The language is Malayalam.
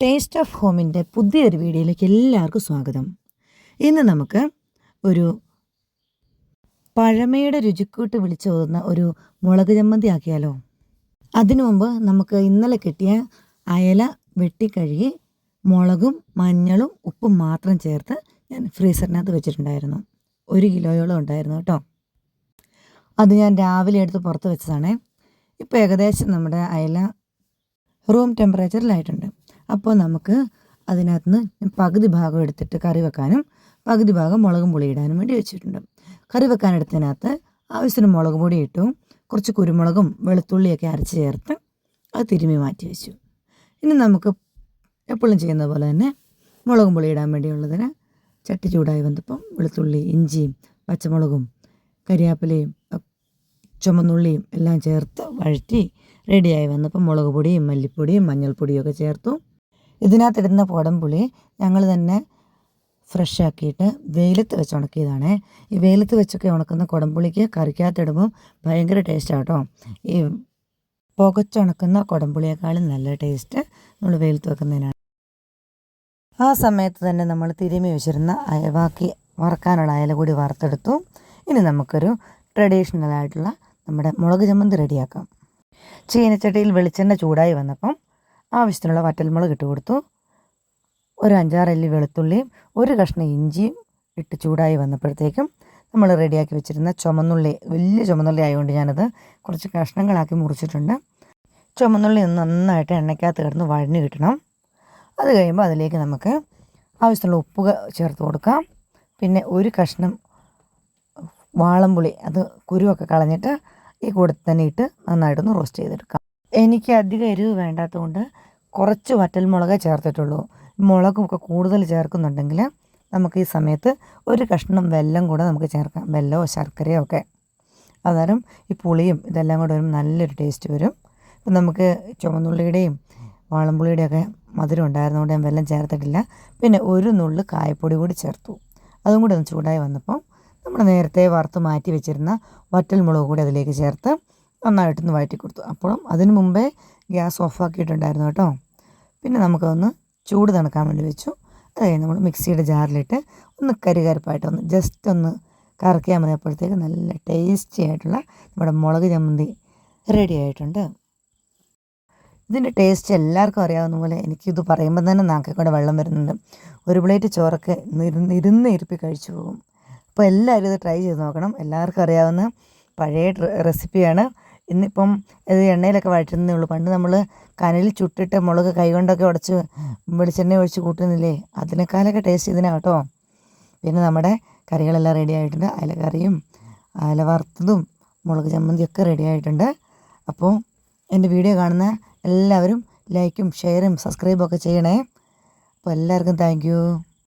ടേസ്റ്റ് ഓഫ് ഹോമിൻ്റെ പുതിയൊരു വീഡിയോയിലേക്ക് എല്ലാവർക്കും സ്വാഗതം. ഇന്ന് നമുക്ക് ഒരു പഴമയുടെ രുചിക്കൂട്ട് വിളിച്ചോതുന്ന ഒരു മുളക് ചമ്മന്തി ആക്കിയാലോ. അതിനു മുമ്പ് നമുക്ക് ഇന്നലെ കിട്ടിയ അയല വെട്ടിക്കഴുകി മുളകും മഞ്ഞളും ഉപ്പും മാത്രം ചേർത്ത് ഞാൻ ഫ്രീസറിനകത്ത് വെച്ചിട്ടുണ്ടായിരുന്നു. 1 കിലോയോളം ഉണ്ടായിരുന്നു കേട്ടോ. അത് ഞാൻ രാവിലെ എടുത്ത് പുറത്ത് വെച്ചതാണേ. ഇപ്പോൾ ഏകദേശം നമ്മുടെ അയല റൂം ടെമ്പറേച്ചറിലായിട്ടുണ്ട്. അപ്പോൾ നമുക്ക് അതിനകത്ത് നിന്ന് പകുതി ഭാഗം എടുത്തിട്ട് കറി വെക്കാനും പകുതി ഭാഗം മുളകും പൊടി ഇടാനും വേണ്ടി വെച്ചിട്ടുണ്ട്. കറി വെക്കാൻ എടുത്തതിനകത്ത് ആവശ്യത്തിന് മുളക് പൊടി ഇട്ടു, കുറച്ച് കുരുമുളകും വെളുത്തുള്ളിയൊക്കെ അരച്ച് ചേർത്ത് അത് തിരുമ്മി മാറ്റി വെച്ചു. ഇനി നമുക്ക് എപ്പോഴും ചെയ്യുന്ന പോലെ തന്നെ മുളകും പൊടി ഇടാൻ വേണ്ടിയുള്ളതിന് ചട്ടി ചൂടായി വന്നപ്പം വെളുത്തുള്ളി, ഇഞ്ചിയും പച്ചമുളകും കരിയാപ്പിലയും ചുമന്നുള്ളിയും എല്ലാം ചേർത്ത് വഴറ്റി റെഡിയായി വന്നപ്പോൾ മുളക് പൊടിയും മല്ലിപ്പൊടിയും മഞ്ഞൾപ്പൊടിയും ഒക്കെ ചേർത്തു. ഇതിനകത്തിടുന്ന കുടംപുളി ഞങ്ങൾ തന്നെ ഫ്രഷ് ആക്കിയിട്ട് വെയിലത്ത് വെച്ച് ഉണക്കിയതാണ്. ഈ വെയിലത്ത് വെച്ചൊക്കെ ഉണക്കുന്ന കുടംപുളിക്ക് കറിക്കകത്തിടുമ്പോൾ ഭയങ്കര ടേസ്റ്റാണ് കേട്ടോ. ഈ പുകച്ചുണക്കുന്ന കുടംപുളിയേക്കാളും നല്ല ടേസ്റ്റ് നമ്മൾ വെയിലത്ത് വെക്കുന്നതിനാണ്. ആ സമയത്ത് തന്നെ നമ്മൾ തിരുമ്മി വെച്ചിരുന്ന ബാക്കി വറക്കാനുള്ള അയല കൂടി വറുത്തെടുത്തു. ഇനി നമുക്കൊരു ട്രഡീഷണൽ ആയിട്ടുള്ള നമ്മുടെ മുളക് ചമ്മന്തി റെഡിയാക്കാം. ചീനച്ചട്ടിയിൽ വെളിച്ചെണ്ണ ചൂടായി വന്നപ്പം ആവശ്യത്തിനുള്ള വറ്റൽമുളക് ഇട്ട് കൊടുത്തു. ഒരു 5-6 അല്ലി വെളുത്തുള്ളിയും 1 കഷ്ണം ഇഞ്ചിയും ഇട്ട് ചൂടായി വന്നപ്പോഴത്തേക്കും നമ്മൾ റെഡിയാക്കി വെച്ചിരുന്ന ചുമന്നുള്ളി, വലിയ ചുമന്നുള്ളി ആയതുകൊണ്ട് ഞാനത് കുറച്ച് കഷ്ണങ്ങളാക്കി മുറിച്ചിട്ടുണ്ട്. ചുമന്നുള്ളി നന്നായിട്ട് എണ്ണയ്ക്കകത്ത് കിടന്ന് വഴഞ്ഞു കിട്ടണം. അത് കഴിയുമ്പോൾ അതിലേക്ക് നമുക്ക് ആവശ്യത്തിനുള്ള ഉപ്പ് ചേർത്ത് കൊടുക്കാം. പിന്നെ 1 കഷ്ണം വാളംപുളി, അത് കുരുവൊക്കെ കളഞ്ഞിട്ട് ഈ കൂടെ തന്നെ ഇട്ട് നന്നായിട്ടൊന്ന് റോസ്റ്റ് ചെയ്തെടുക്കാം. എനിക്ക് അധികം എരിവ് വേണ്ടാത്തതുകൊണ്ട് കുറച്ച് വറ്റൽമുളകേ ചേർത്തിട്ടുള്ളൂ. മുളകൊക്കെ കൂടുതൽ ചേർക്കുന്നുണ്ടെങ്കിൽ നമുക്ക് ഈ സമയത്ത് 1 കഷ്ണം വെല്ലം കൂടെ നമുക്ക് ചേർക്കാം, വെല്ലമോ ശർക്കരയോ ഒക്കെ. അന്നേരം ഈ പുളിയും ഇതെല്ലാം കൂടെ വരുമ്പോൾ നല്ലൊരു ടേസ്റ്റ് വരും. ഇപ്പം നമുക്ക് ചുവന്നുള്ളിയുടെയും വാളംപുളിയുടെയും ഒക്കെ മധുരം ഉണ്ടായിരുന്നതുകൊണ്ട് ഞാൻ വെല്ലം ചേർത്തിട്ടില്ല. പിന്നെ 1 നുള്ള് കായപ്പൊടി കൂടി ചേർത്തു. അതും കൂടി ഒന്ന് ചൂടായി വന്നപ്പോൾ നമ്മൾ നേരത്തെ വറുത്ത് മാറ്റി വെച്ചിരുന്ന വറ്റൽമുളക് കൂടി അതിലേക്ക് ചേർത്ത് നന്നായിട്ടൊന്ന് വഴറ്റി കൊടുത്തു. അപ്പോഴും അതിന് മുമ്പേ ഗ്യാസ് ഓഫാക്കിയിട്ടുണ്ടായിരുന്നു കേട്ടോ. പിന്നെ നമുക്കതൊന്ന് ചൂട് തണുക്കാൻ വേണ്ടി വെച്ചു. അത് കഴിഞ്ഞ് നമ്മൾ മിക്സിയുടെ ജാറിലിട്ട് ഒന്ന് കരികരപ്പായിട്ടൊന്ന് ജസ്റ്റ് ഒന്ന് കറക്കിയാൽ മതി. അപ്പോഴത്തേക്ക് നല്ല ടേസ്റ്റി ആയിട്ടുള്ള നമ്മുടെ മുളക് ചമ്മന്തി റെഡി ആയിട്ടുണ്ട്. ഇതിൻ്റെ ടേസ്റ്റ് എല്ലാവർക്കും അറിയാവുന്ന പോലെ എനിക്കിത് പറയുമ്പോൾ തന്നെ നാക്കിൽ കൂടെ വെള്ളം വരുന്നുണ്ട്. 1 പ്ലേറ്റ് ചോറൊക്കെ ഇരുന്ന് ഇരിപ്പി കഴിച്ചു പോകും. അപ്പോൾ എല്ലാവരും ഇത് ട്രൈ ചെയ്ത് നോക്കണം. എല്ലാവർക്കും അറിയാവുന്ന പഴയ റെസിപ്പിയാണ്. ഇന്നിപ്പം ഇത് എണ്ണയിലൊക്കെ വഴറ്റുന്നേ ഉള്ളൂ. പണ്ട് നമ്മൾ കനലിൽ ചുട്ടിട്ട് മുളക് കൈകൊണ്ടൊക്കെ ഉടച്ച് വെളിച്ചെണ്ണ ഒഴിച്ച് കൂട്ടുന്നില്ലേ, അതിനേക്കാളൊക്കെ ടേസ്റ്റ് ഇതിനാണ് കേട്ടോ. പിന്നെ നമ്മുടെ കറികളെല്ലാം റെഡി ആയിട്ടുണ്ട്. അയലക്കറിയും അയല വറുത്തതും മുളക് ചമ്മന്തിയൊക്കെ റെഡി ആയിട്ടുണ്ട്. അപ്പോൾ എൻ്റെ വീഡിയോ കാണുന്ന എല്ലാവരും ലൈക്കും ഷെയറും സബ്സ്ക്രൈബും ഒക്കെ ചെയ്യണേ. അപ്പോൾ എല്ലാവർക്കും താങ്ക് യു.